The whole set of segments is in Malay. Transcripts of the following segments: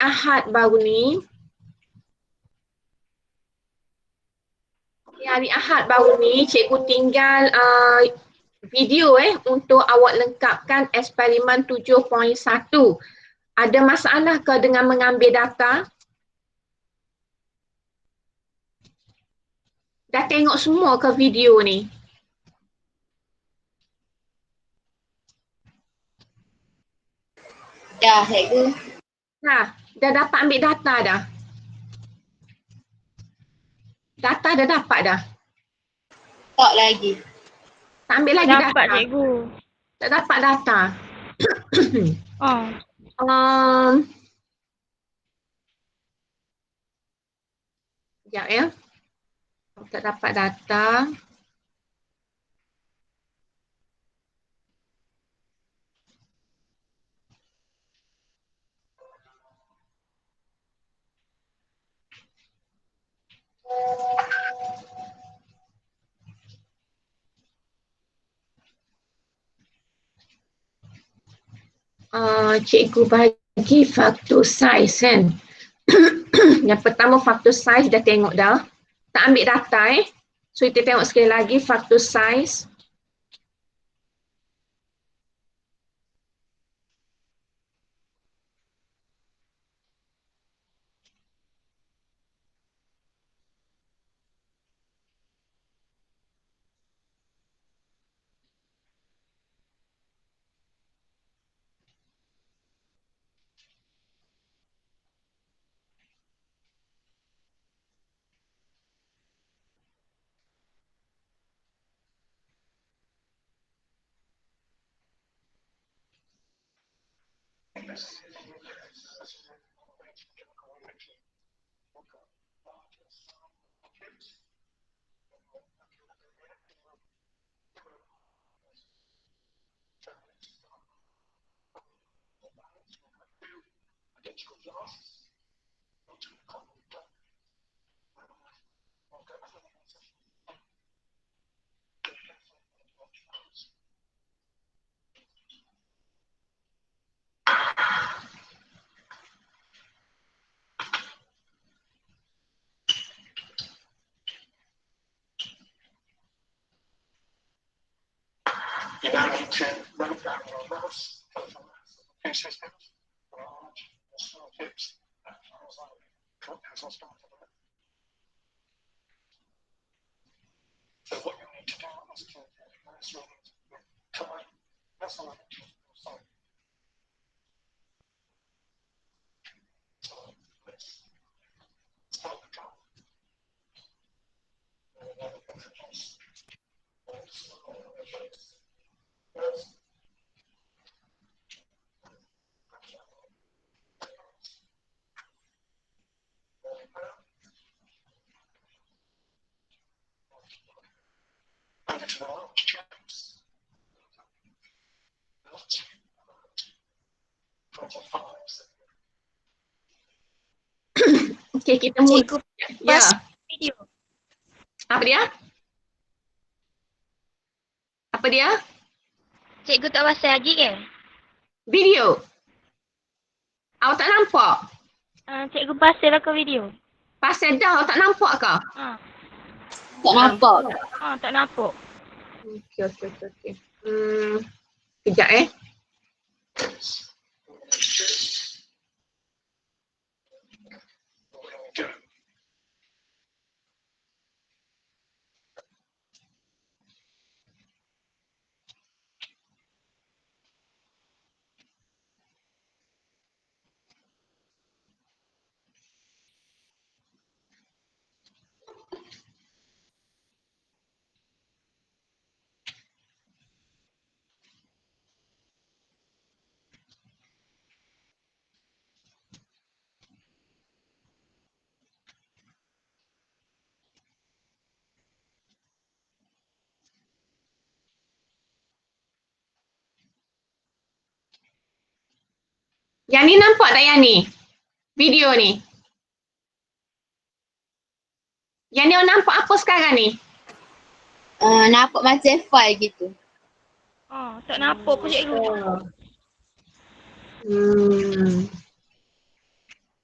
Ahad baru ni, hari Ahad baru ni, cikgu tinggal video untuk awak lengkapkan eksperimen 7.1. Ada masalah ke dengan mengambil data? Dah tengok semua ke video ni? Dah, cikgu. Dah dapat ambil data dah? Data dah dapat dah? Tak lagi. Tak ambil lagi data? Dapat cikgu. Tak dapat data? Oh. Sekejap ya. Tak dapat data. Cikgu bagi faktor saiz kan. Yang pertama faktor saiz dah tengok dah. Tak ambil data So kita tengok sekali lagi faktor saiz. Okey, kita mula. Cikgu Ya. video. Apa dia? Apa dia? Cikgu tak pasal lagi ke? Video. Awak tak nampak? Cikgu pasal lah ke video. Pasal dah awak tak nampak ke? Tak nampak. Tak nampak. Okey. Kejap Yang ni nampak tak yang ni? Video ni. Yang ni awak nampak apa sekarang ni? Nampak macam file gitu. Tak nampak pun cikgu.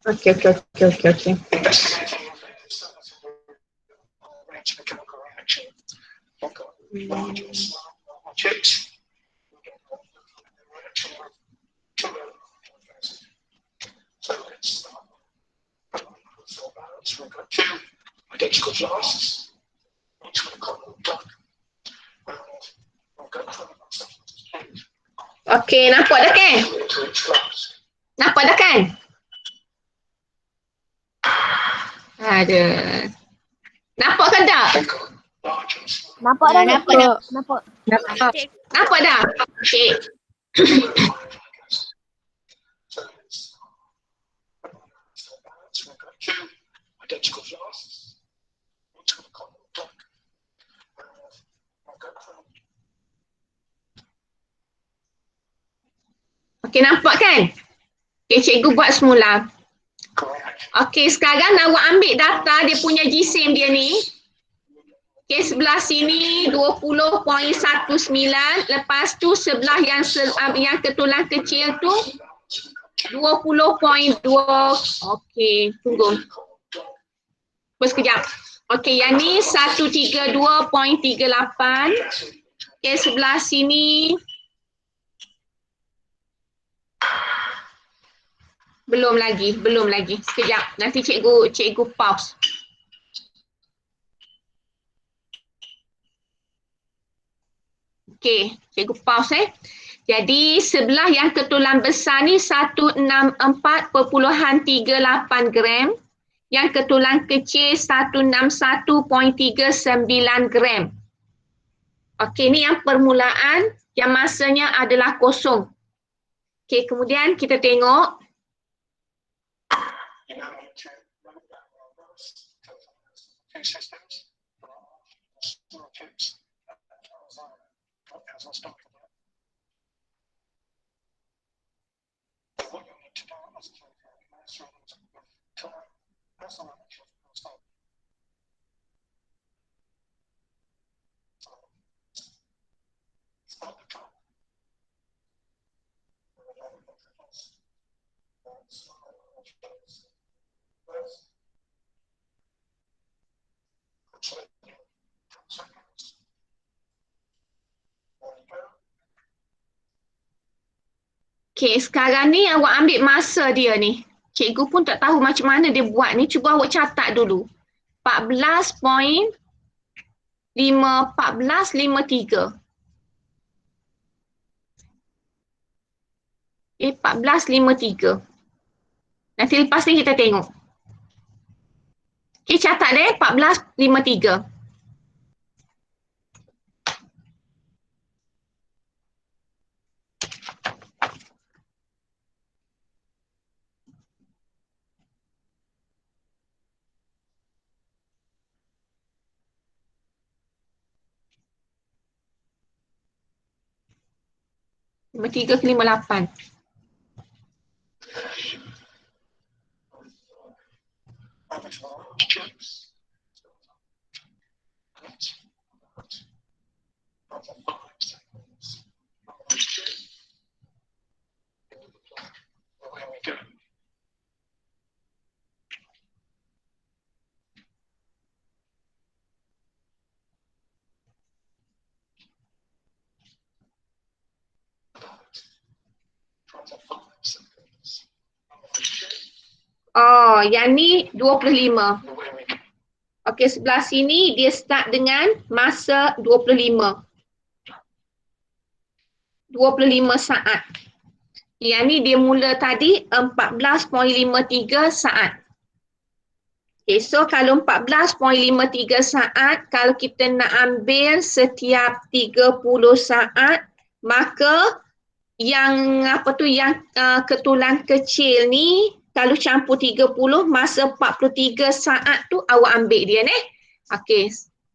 Okey, okey, okey, okey, okey. Okey, nampak dah kan? Nampak dah kan? Ada. Nampak kan tak? Nampak dah ke? Nampak. Nampak. Nampak. Cik, Nampak dah? Okey. Okey, nampak kan? Okey, cikgu buat semula. Okey, sekarang awak ambil data dia punya jisim dia ni. Okey, sebelah sini 20.19. Lepas tu sebelah yang ketulang kecil tu 20.2. Okey, tunggu. Tunggu sekejap. Okey, yang ni 132.38. Okey, sebelah sini belum lagi. Sekejap. Nanti cikgu pause. Okey, cikgu pause . Jadi sebelah yang ketulang besar ni 164.38 gram. Yang ketulang kecil 161.39 gram. Okey, ni yang permulaan yang masanya adalah kosong. Okey, kemudian kita tengok. Okey, sekarang ni awak ambil masa dia ni. Cikgu pun tak tahu macam mana dia buat ni. Cuba awak catat dulu. 14.53. 14.53. Nanti lepas ni kita tengok. Okey, catat deh 14.53. Lima tiga ke 58. Oh, yang ni 25. Okey, sebelah sini dia start dengan masa 25. 25 saat. Yang ni dia mula tadi 14.53 saat. Okay, so kalau 14.53 saat, kalau kita nak ambil setiap 30 saat, maka yang ketulang kecil ni kalau campur 30, masa 43 saat tu awak ambil dia ni. Okey,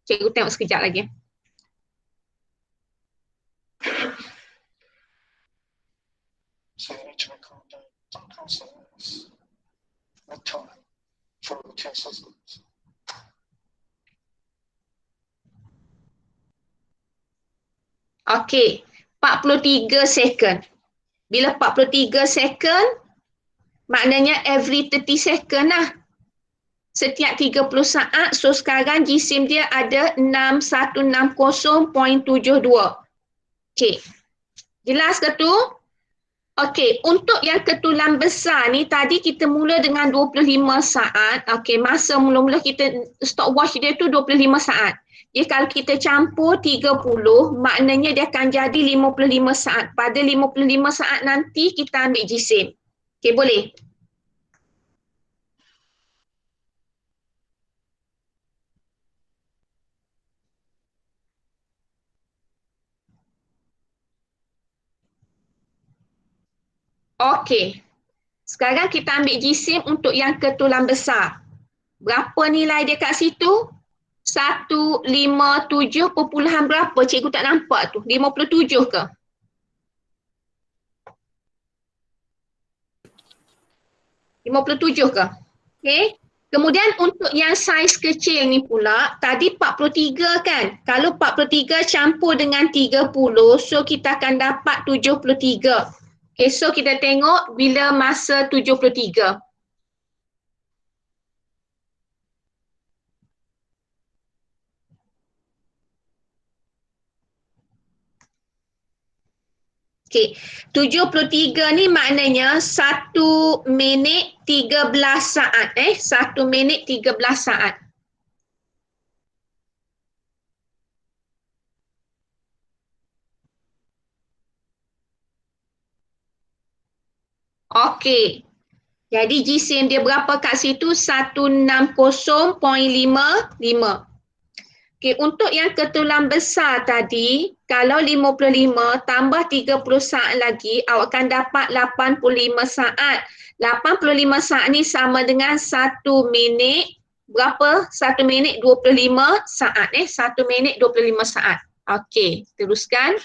cikgu tengok sekejap lagi. So you need to record some process with time for the test results. Okey, 43 second. Bila 43 second, Maknanya every 30 second lah. Setiap 30 saat. So sekarang jisim dia ada 6160.72. Okey. Jelas ke tu? Okey, untuk yang ketulan besar ni tadi kita mula dengan 25 saat. Okey, masa mula-mula kita stopwatch dia tu 25 saat. Jadi kalau kita campur 30, maknanya dia akan jadi 55 saat. Pada 55 saat nanti kita ambil jisim. Okey, boleh? Okey. Sekarang kita ambil jisim untuk yang ketulan besar. Berapa nilai dia kat situ? 157 perpuluhan berapa? Cikgu tak nampak tu. 57 ke? ke? Okey. Kemudian untuk yang saiz kecil ni pula, tadi 43 kan? Kalau 43 campur dengan 30, so kita akan dapat 73. Okey, so kita tengok bila masa 73. Okey, 73 ni maknanya 1 minit 13 saat. 1 minit 13 saat. Okey. Jadi jisim dia berapa kat situ? 160.55. Okey, untuk yang ketulan besar tadi, kalau 55 tambah 30 saat lagi, awak akan dapat 85 saat. 85 saat ni sama dengan 1 minit, berapa? 1 minit 25 saat. 1 minit 25 saat. Okey, teruskan.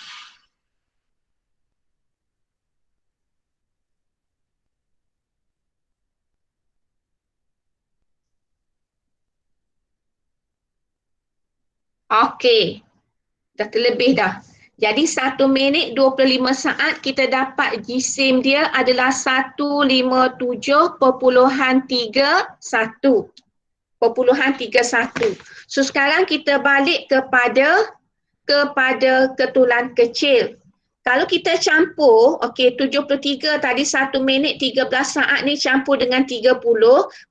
Okey, dah terlebih dah. Jadi 1 minit 25 saat kita dapat jisim dia adalah 157.31. So sekarang kita balik kepada ketulan kecil. Kalau kita campur, okey 73 tadi 1 minit 13 saat ni campur dengan 30,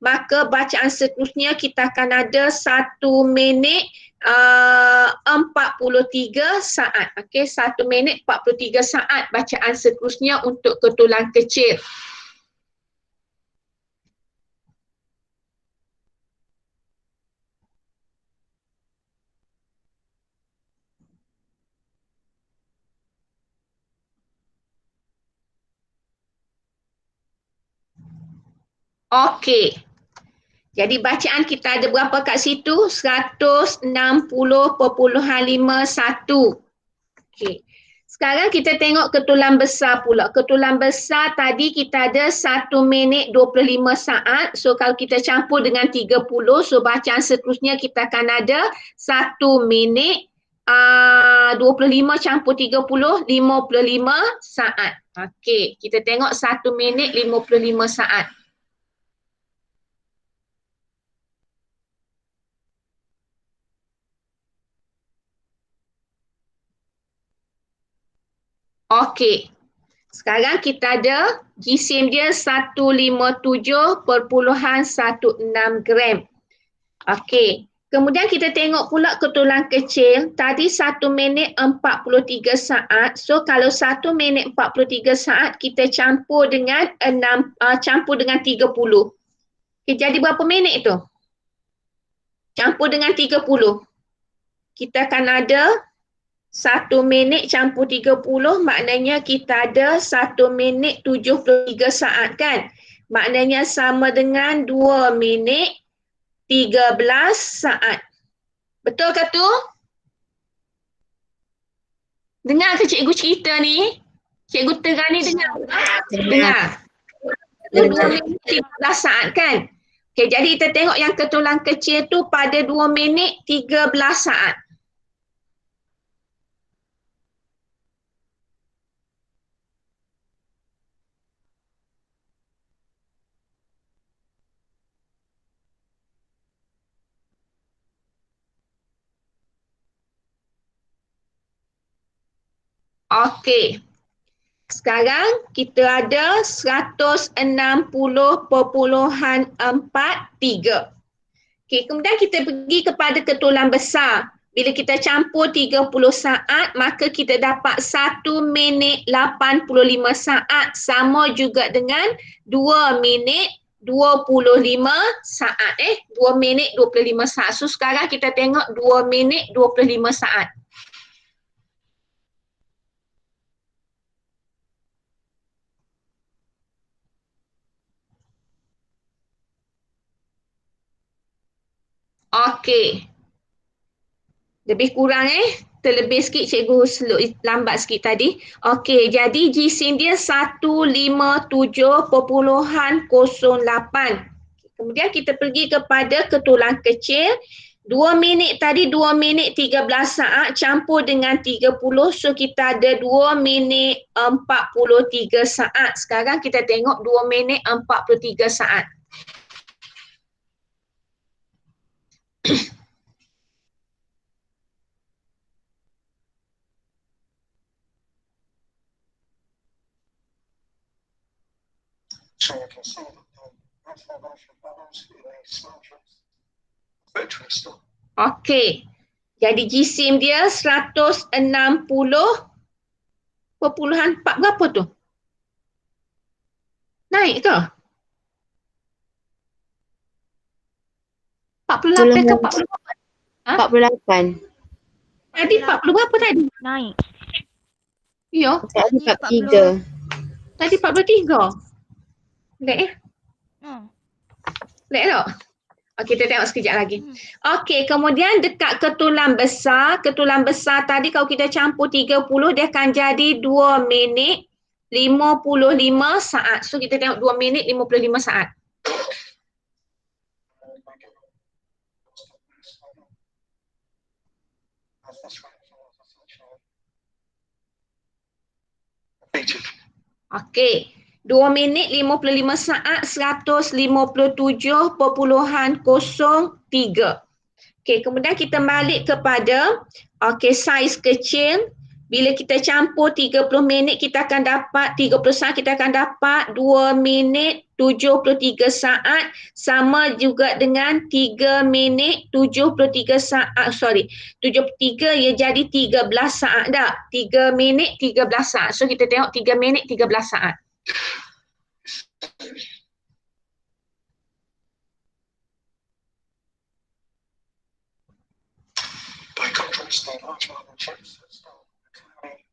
maka bacaan seterusnya kita akan ada 1 minit 43 saat. Okey, 1 minit 43 saat bacaan seterusnya untuk ketulan kecil. Okey. Jadi bacaan kita ada berapa kat situ? 160.51. Okey. Sekarang kita tengok ketulan besar pula. Ketulan besar tadi kita ada 1 minit 25 saat. So kalau kita campur dengan 30, so bacaan seterusnya kita akan ada 1 minit 25 campur 30, 55 saat. Okey, kita tengok 1 minit 55 saat. Okey. Sekarang kita ada jisim dia 157.16 gram. Okey. Kemudian kita tengok pula ketulan kecil. Tadi 1 minit 43 saat. So kalau 1 minit 43 saat kita campur dengan 30. Okay, jadi berapa minit tu? Campur dengan 30. Kita akan ada 1 minit campur 30 maknanya kita ada 1 minit 73 saat kan? Maknanya sama dengan 2 minit 13 saat. Betul ke tu? Dengar ke cikgu cerita ni? Cikgu Terang ni dengar? Dengar. 2 minit 13 saat kan? Okay, jadi kita tengok yang ketulan kecil tu pada 2 minit 13 saat. Okey. Sekarang kita ada 160.43. Okey, kemudian kita pergi kepada ketulan besar. Bila kita campur 30 saat, maka kita dapat 1 minit 85 saat sama juga dengan 2 minit 25 saat. 2 minit 25 saat. So sekarang kita tengok 2 minit 25 saat. Okey. Lebih kurang terlebih sikit cikgu lambat sikit tadi. Okey, jadi GSIM dia 157.08. Kemudian kita pergi kepada ketulan kecil. 2 minit tadi 2 minit 13 saat campur dengan 30. So kita ada 2 minit 43 saat. Sekarang kita tengok 2 minit 43 saat. So you can see that the information levels in these solutions are interesting. Okey. Jadi GSIM dia 160.4 berapa tu? Naik ke? 48 ke 48. 40? Tadi 40 berapa tadi? Naik. Ya, Tadi 43. tadi 43. Lek Lek tak? Okey, kita tengok sekejap lagi. Okey, kemudian dekat ketulan besar tadi kalau kita campur 30 dia akan jadi 2 minit 55 saat. So kita tengok 2 minit 55 saat. Okey. 2 minit 55 saat 157.03. Okey, kemudian kita balik kepada saiz kecil. Bila kita campur 30 minit kita akan dapat 30 saat kita akan dapat 2 minit 73 saat sama juga dengan 3 minit 73 saat 73 ia jadi 13 saat dah. 3 minit 13 saat. So kita tengok 3 minit 13 saat. By contrast, the large marble chips that start declining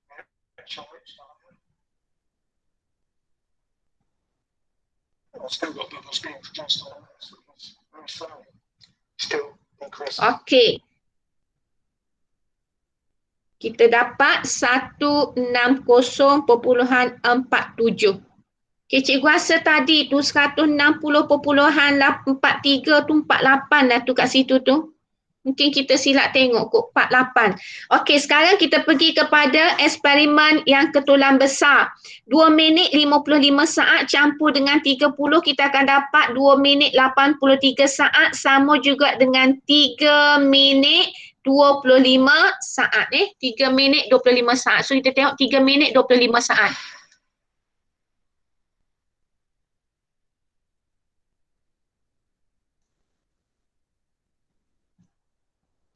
actual rich still got bubbles being produced on the surface very slowly. Still increasing. Okey. Kita dapat 160.47. Okey, cikgu rasa tadi tu 160.43 tu 48 lah tu kat situ tu. Mungkin kita silap tengok kot 48. Okey, sekarang kita pergi kepada eksperimen yang ketulan besar. 2 minit 55 saat campur dengan 30 kita akan dapat 2 minit 83 saat sama juga dengan 3 minit 25 saat 3 minit 25 saat. So kita tengok 3 minit 25 saat.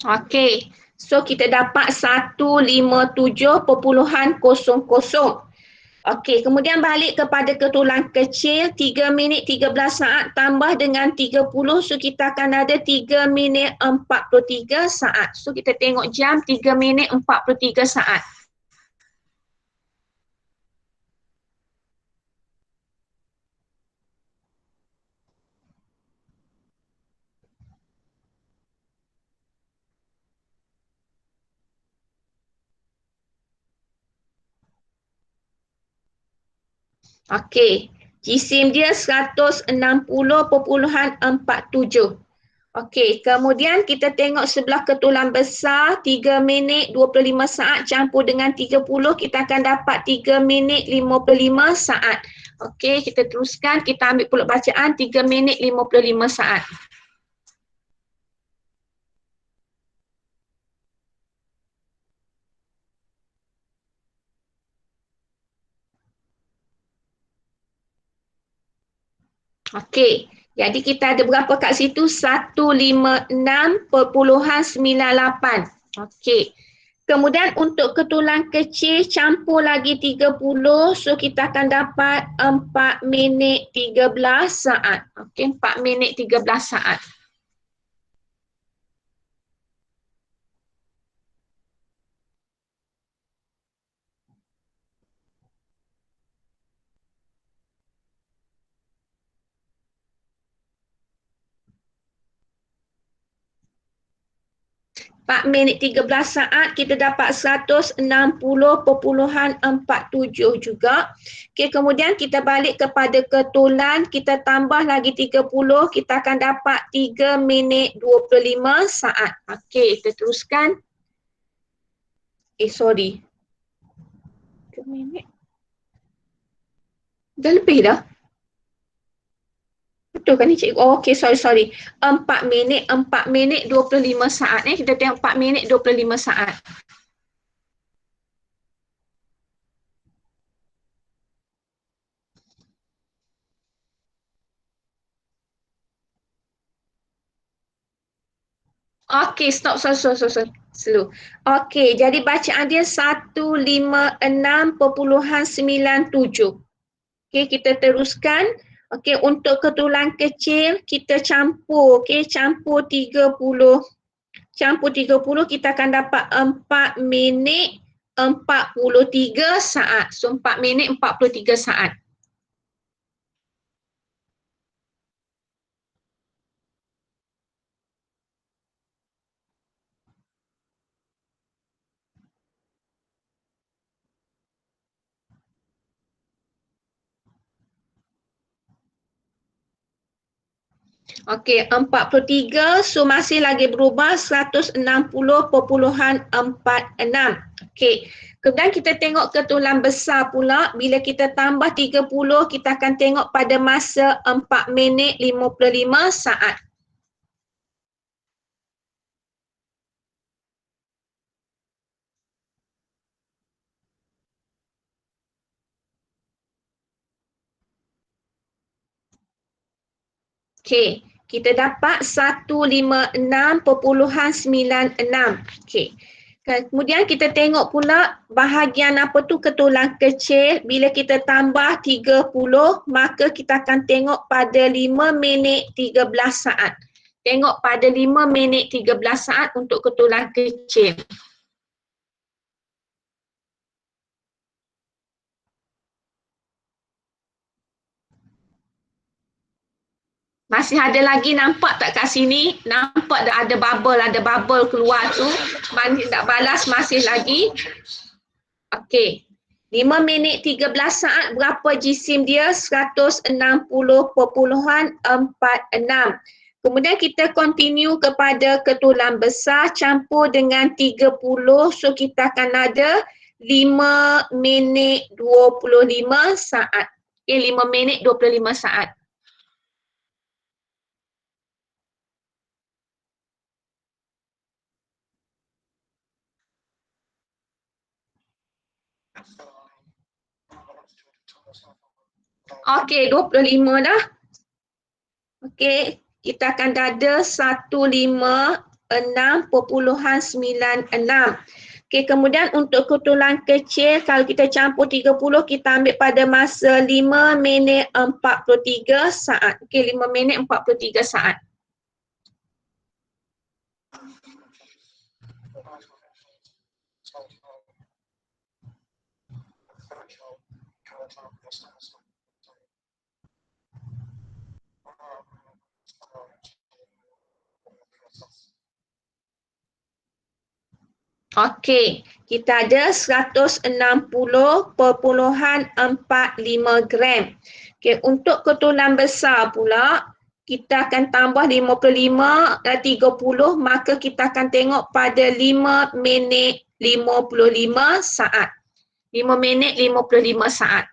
Okey. So kita dapat 157.00. Okey, kemudian balik kepada ketulan kecil 3 minit 13 saat tambah dengan 30 so kita akan ada 3 minit 43 saat. So kita tengok jam 3 minit 43 saat. Okey, GSIM dia 160.47. Okey, kemudian kita tengok sebelah ketulan besar 3 minit 25 saat campur dengan 30 kita akan dapat 3 minit 55 saat. Okey, kita teruskan, kita ambil pula bacaan 3 minit 55 saat. Okey. Jadi kita ada berapa kat situ? 156.98. Okey. Kemudian untuk ketulan kecil campur lagi 30. So kita akan dapat 4 minit 13 saat. Okey, 4 minit 13 saat. Empat minit 13 saat kita dapat 160.47 juga. Okey, kemudian kita balik kepada ketulan, kita tambah lagi 30, kita akan dapat 3 minit 25 saat. Okey, kita teruskan. Sorry. 3 minit. Dah lebih dah. Betul kan ni cikgu? Oh, okey, sorry. 4 minit 25 saat ni. Kita tengok 4 minit 25 saat. Okey, stop. Slow. Okey, jadi bacaan dia 156.97. Okey, kita teruskan. Okey, untuk ketulan kecil kita campur. Okey, campur 30. Campur 30 kita akan dapat 4 minit 43 saat. So 4 minit 43 saat. Okey, 43, so masih lagi berubah 160.46. Okey, kemudian kita tengok ketulan besar pula, bila kita tambah 30, kita akan tengok pada masa 4 minit 55 saat. Okey, kita dapat 156.96. Okey. Kemudian kita tengok pula bahagian apa tu ketulan kecil. Bila kita tambah 30, maka kita akan tengok pada 5 minit 13 saat. Tengok pada 5 minit 13 saat untuk ketulan kecil. Masih ada lagi, nampak tak kat sini? Nampak tak ada bubble keluar tu. Mandi tak balas, masih lagi. Okey. 5 minit 13 saat berapa jisim dia? 160.46. Kemudian kita continue kepada ketulan besar campur dengan 30. So kita akan ada 5 minit 25 saat. Okay, 5 minit 25 saat. Okey, 25 dah. Okey, kita akan ada 156.96. Okey, kemudian untuk ketulan kecil, kalau kita campur 30, kita ambil pada masa 5 minit 43 saat. Okey, 5 minit 43 saat. Okey, kita ada 160.45 gram. Okey, untuk ketulan besar pula, kita akan tambah 55 dan 30, maka kita akan tengok pada 5 minit 55 saat. 5 minit 55 saat.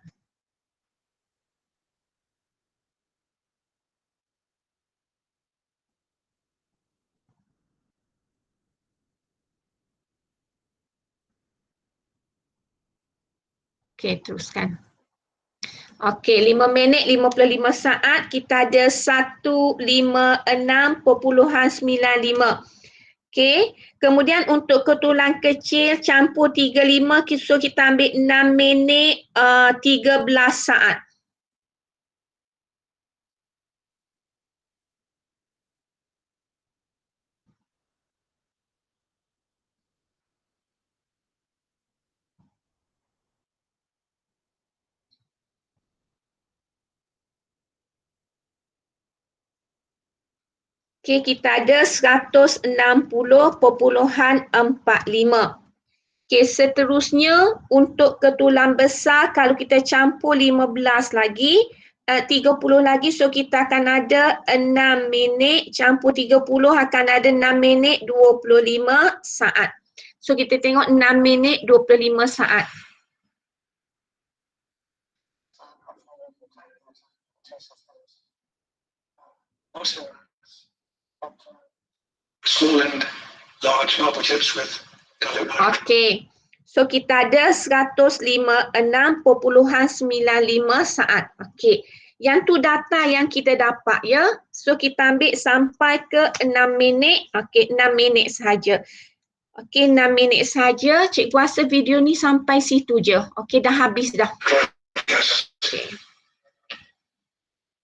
Okey, teruskan. Okey, 5 minit 55 saat kita ada 156.95. Okey, kemudian untuk ketulang kecil campur 35, so kita ambil 6 minit 13 saat. Okey, kita ada 160.45. Okey, seterusnya untuk ketulang besar kalau kita campur 15 lagi, 30 lagi, so kita akan ada 6 minit campur 30 akan ada 6 minit 25 saat. So kita tengok 6 minit 25 saat. Also, small and large marble chips with garlic powder. Okey. So kita ada 156.95 saat. Okey. Yang tu data yang kita dapat ya. So kita ambil sampai ke 6 minit. Okey, 6 minit sahaja. Okey, 6 minit sahaja. Cikgu rasa video ni sampai situ je. Okey, dah habis dah. Okey.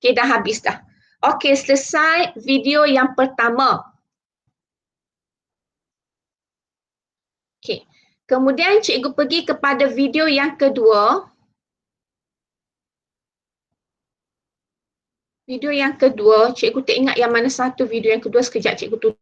Okey, dah habis dah. Okey, selesai video yang pertama. Okey. Kemudian cikgu pergi kepada video yang kedua. Video yang kedua, cikgu tak ingat yang mana satu video yang kedua, sekejap cikgu tutup.